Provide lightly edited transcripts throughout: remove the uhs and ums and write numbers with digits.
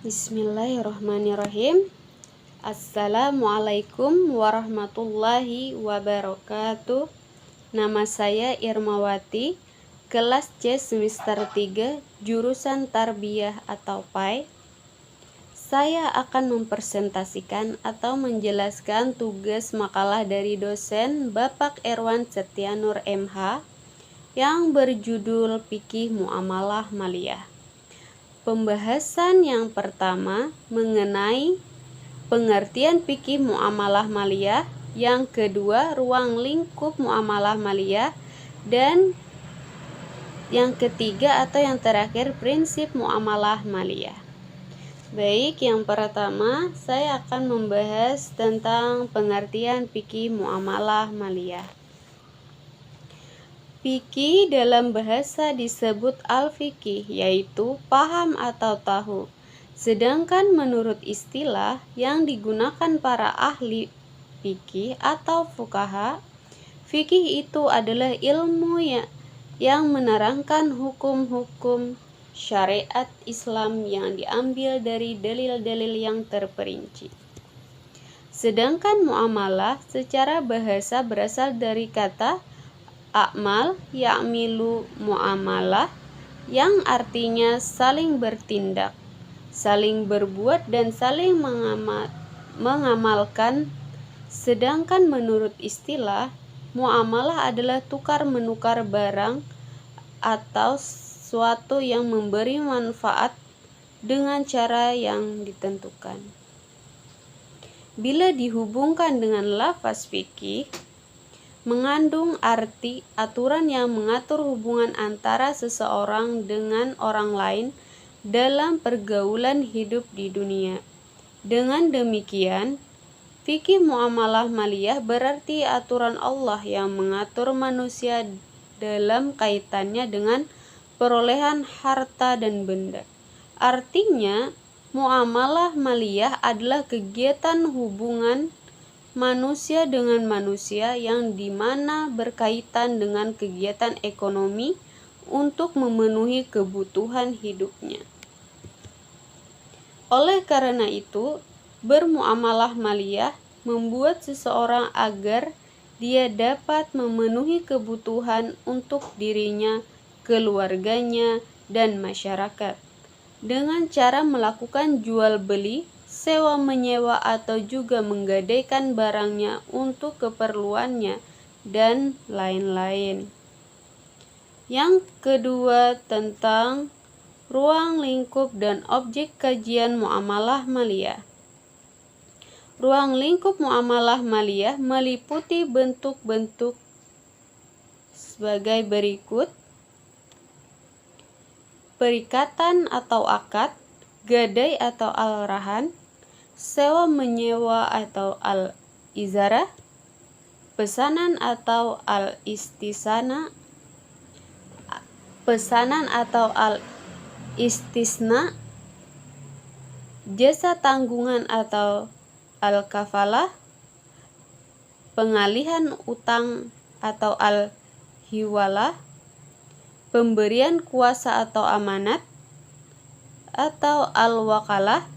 Bismillahirrahmanirrahim. Assalamualaikum warahmatullahi wabarakatuh. Nama saya Irmawati, kelas C semester 3, jurusan Tarbiyah atau PAI. Saya akan mempresentasikan atau menjelaskan tugas makalah dari dosen Bapak Erwan Setianur MH yang berjudul Fikih Muamalah Maliyah. Pembahasan yang pertama mengenai pengertian fikih muamalah maliyah, yang kedua ruang lingkup muamalah maliyah, dan yang ketiga atau yang terakhir prinsip muamalah maliyah. Baik, yang pertama saya akan membahas tentang pengertian fikih muamalah maliyah. Fikih dalam bahasa disebut al-fikih, yaitu paham atau tahu. Sedangkan menurut istilah yang digunakan para ahli fikih atau fuqaha, fikih itu adalah ilmu yang menerangkan hukum-hukum syariat Islam yang diambil dari dalil-dalil yang terperinci. Sedangkan muamalah secara bahasa berasal dari kata a'mal ya'milu muamalah, yang artinya saling bertindak, saling berbuat, dan saling mengamalkan. Sedangkan menurut istilah, muamalah adalah tukar-menukar barang atau suatu yang memberi manfaat dengan cara yang ditentukan. Bila dihubungkan dengan lafaz fikih, mengandung arti aturan yang mengatur hubungan antara seseorang dengan orang lain dalam pergaulan hidup di dunia. Dengan demikian, fikih muamalah maliyah berarti aturan Allah yang mengatur manusia dalam kaitannya dengan perolehan harta dan benda. Artinya, muamalah maliyah adalah kegiatan hubungan manusia dengan manusia yang dimana berkaitan dengan kegiatan ekonomi untuk memenuhi kebutuhan hidupnya. Oleh karena itu, bermuamalah maliyah membuat seseorang agar dia dapat memenuhi kebutuhan untuk dirinya, keluarganya, dan masyarakat dengan cara melakukan jual beli, sewa menyewa, atau juga menggadaikan barangnya untuk keperluannya, dan lain-lain. Yang kedua, tentang ruang lingkup dan objek kajian muamalah maliyah. Ruang lingkup muamalah maliyah meliputi bentuk-bentuk sebagai berikut: perikatan atau akad, gadai atau al-rahan, sewa menyewa atau al-izarah, pesanan atau al-istisna, jasa tanggungan atau al-kafalah, pengalihan utang atau al-hiwalah, pemberian kuasa atau amanat atau al-wakalah,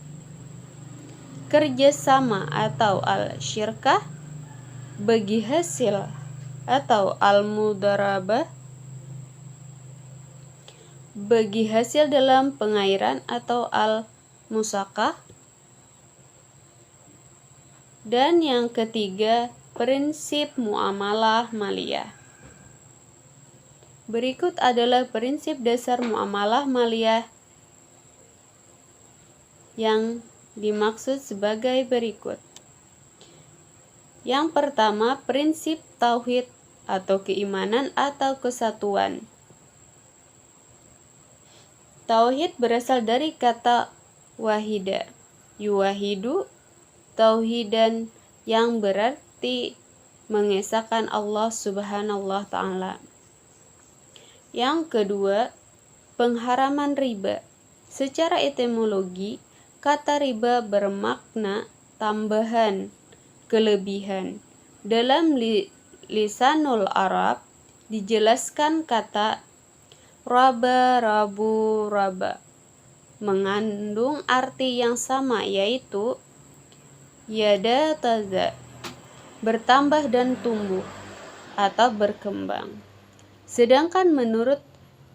kerjasama atau al-syirkah, bagi hasil atau al-mudarabah, bagi hasil dalam pengairan atau al-musakah. Dan yang ketiga, prinsip muamalah maliyah. Berikut adalah prinsip dasar muamalah maliyah yang dimaksud sebagai berikut. Yang pertama, prinsip tauhid atau keimanan atau kesatuan. Tauhid berasal dari kata wahida, yuwahidu, tauhidan, yang berarti mengesahkan Allah Subhanahu wa Ta'ala. Yang kedua, pengharaman riba. Secara etimologi, kata riba bermakna tambahan, kelebihan. Dalam lisanul Arab dijelaskan kata raba, rabu, raba, mengandung arti yang sama, yaitu yadataza, bertambah dan tumbuh atau berkembang. Sedangkan menurut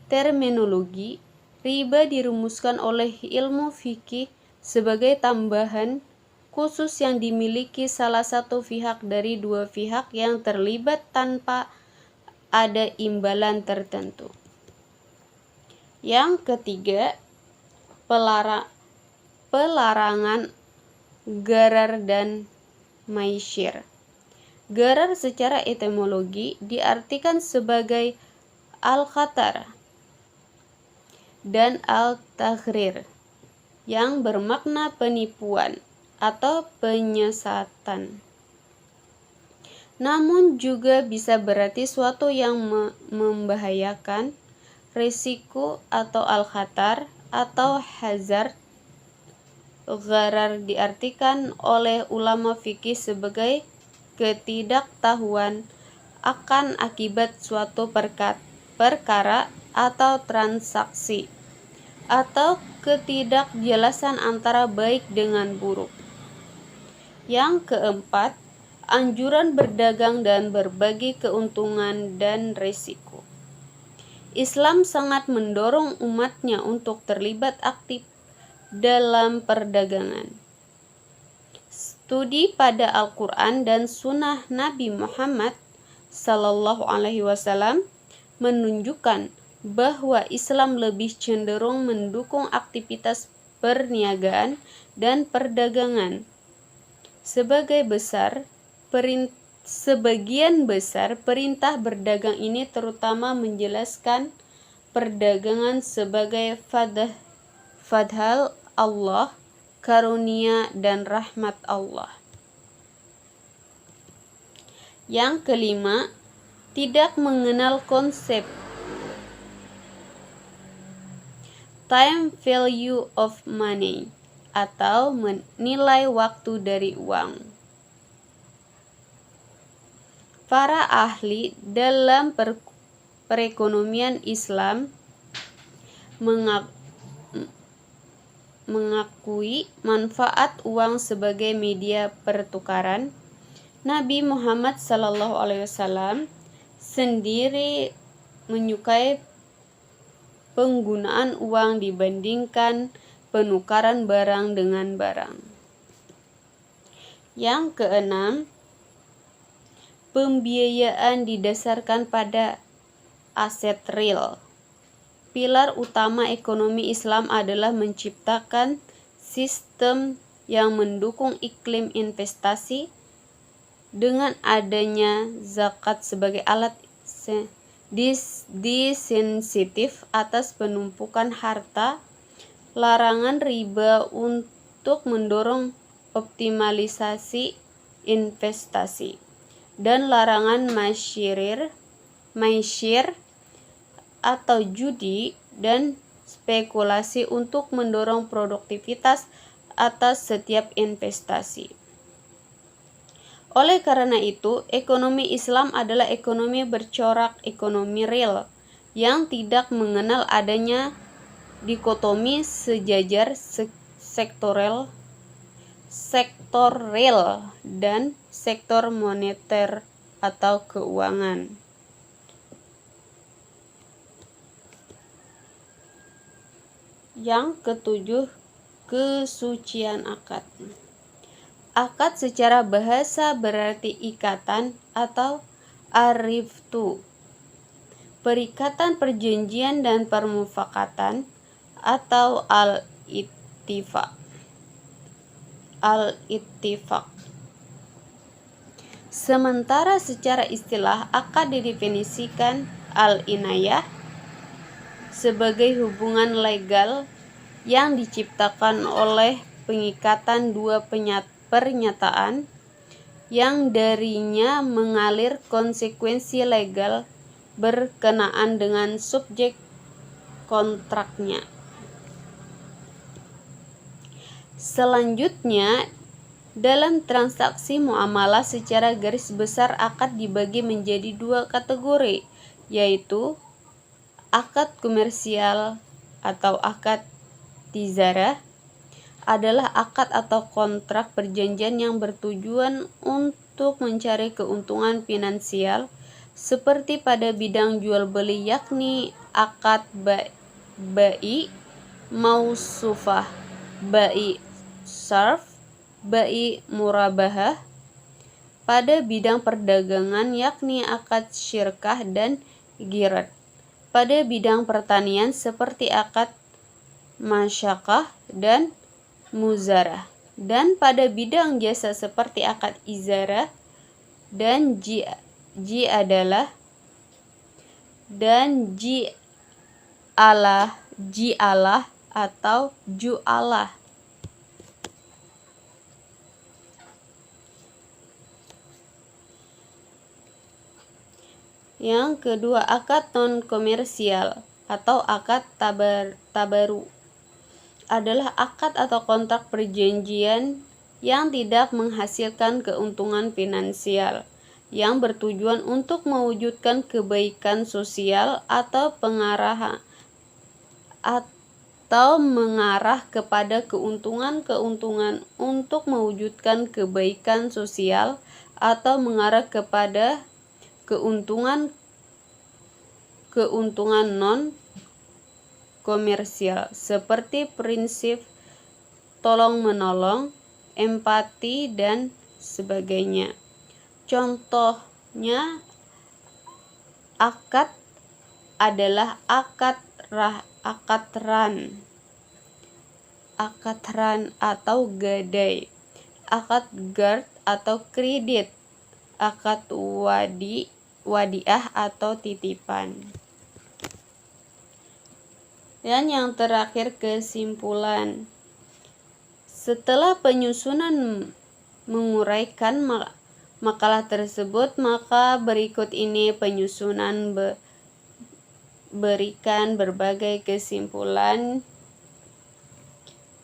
terminologi, riba dirumuskan oleh ilmu fikih sebagai tambahan khusus yang dimiliki salah satu pihak dari dua pihak yang terlibat tanpa ada imbalan tertentu. Yang ketiga, pelarangan gharar dan maisir. Gharar secara etimologi diartikan sebagai al-khatar dan al-taghrir yang bermakna penipuan atau penyesatan. Namun juga bisa berarti suatu yang membahayakan, risiko atau al-khatar atau hazard. Gharar diartikan oleh ulama fikih sebagai ketidaktahuan akan akibat suatu perkara atau transaksi, atau ketidakjelasan antara baik dengan buruk. Yang keempat, anjuran berdagang dan berbagi keuntungan dan risiko. Islam sangat mendorong umatnya untuk terlibat aktif dalam perdagangan. Studi pada Al-Quran dan Sunnah Nabi Muhammad SAW menunjukkan bahwa Islam lebih cenderung mendukung aktivitas perniagaan dan perdagangan. Sebagian besar perintah berdagang ini terutama menjelaskan perdagangan sebagai fadhal Allah, karunia dan rahmat Allah. Yang kelima, tidak mengenal konsep time value of money atau menilai waktu dari uang. Para ahli dalam perekonomian Islam mengakui manfaat uang sebagai media pertukaran. Nabi Muhammad SAW sendiri menyukai penggunaan uang dibandingkan penukaran barang dengan barang. Yang keenam, pembiayaan didasarkan pada aset real. Pilar utama ekonomi Islam adalah menciptakan sistem yang mendukung iklim investasi dengan adanya zakat sebagai alat disensitif atas penumpukan harta, larangan riba untuk mendorong optimalisasi investasi, dan larangan maisir atau judi dan spekulasi untuk mendorong produktivitas atas setiap investasi. Oleh karena itu, ekonomi Islam adalah ekonomi bercorak ekonomi real yang tidak mengenal adanya dikotomi sejajar sektor real dan sektor moneter atau keuangan. Yang ketujuh, kesucian akad. Akad secara bahasa berarti ikatan atau ariftu, perikatan perjanjian dan permufakatan atau al-ittifaq. Sementara secara istilah akad didefinisikan al-inayah sebagai hubungan legal yang diciptakan oleh pengikatan dua pernyataan yang darinya mengalir konsekuensi legal berkenaan dengan subjek kontraknya. Selanjutnya, dalam transaksi muamalah secara garis besar akad dibagi menjadi dua kategori, yaitu akad komersial atau akad tijarah adalah akad atau kontrak perjanjian yang bertujuan untuk mencari keuntungan finansial seperti pada bidang jual beli, yakni akad bai mausufah, bai sarf, bai murabahah. Pada bidang perdagangan yakni akad syirkah dan ghirar. Pada bidang pertanian seperti akad masyakah dan muzarah, dan pada bidang jasa seperti akad izarah dan ji'alah dan ji'alah atau ju'alah. Yang kedua, akad non komersial atau akad tabaru adalah akad atau kontrak perjanjian yang tidak menghasilkan keuntungan finansial, yang bertujuan untuk mewujudkan kebaikan sosial atau mengarah kepada keuntungan untuk mewujudkan kebaikan sosial atau mengarah kepada keuntungan non komersial seperti prinsip tolong-menolong, empati, dan sebagainya. Contohnya akad adalah akad ran atau gadai, akad gard atau kredit, akad wadiah atau titipan. Dan yang terakhir, kesimpulan. Setelah penyusunan menguraikan makalah tersebut, maka berikut ini penyusunan berikan berbagai kesimpulan.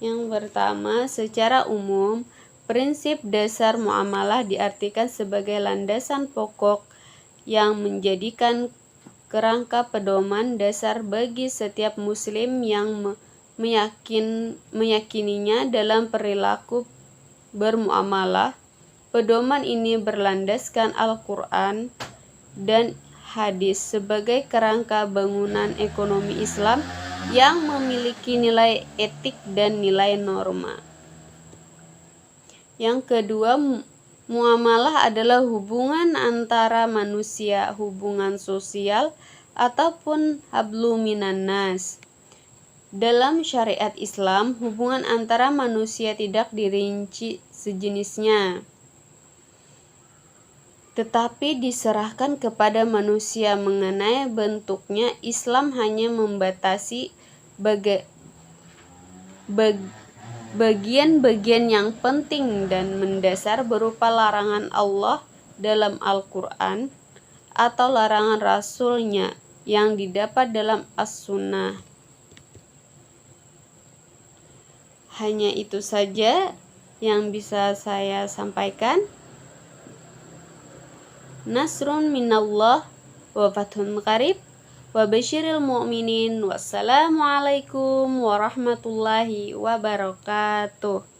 Yang pertama, secara umum, prinsip dasar muamalah diartikan sebagai landasan pokok yang menjadikan kerangka pedoman dasar bagi setiap muslim yang meyakininya dalam perilaku bermuamalah. Pedoman ini berlandaskan Al-Quran dan hadis sebagai kerangka bangunan ekonomi Islam yang memiliki nilai etik dan nilai norma. Yang kedua, muamalah adalah hubungan antara manusia, hubungan sosial, ataupun hablum minan nas. Dalam syariat Islam, hubungan antara manusia tidak dirinci sejenisnya, tetapi diserahkan kepada manusia. Mengenai bentuknya, Islam hanya membatasi bagian-bagian yang penting dan mendasar berupa larangan Allah dalam Al-Quran atau larangan Rasul-Nya yang didapat dalam As-Sunnah. Hanya itu saja yang bisa saya sampaikan. Nasrun minallah wa fathun qarib wa basyiril mu'minin. Wassalamualaikum warahmatullahi wabarakatuh.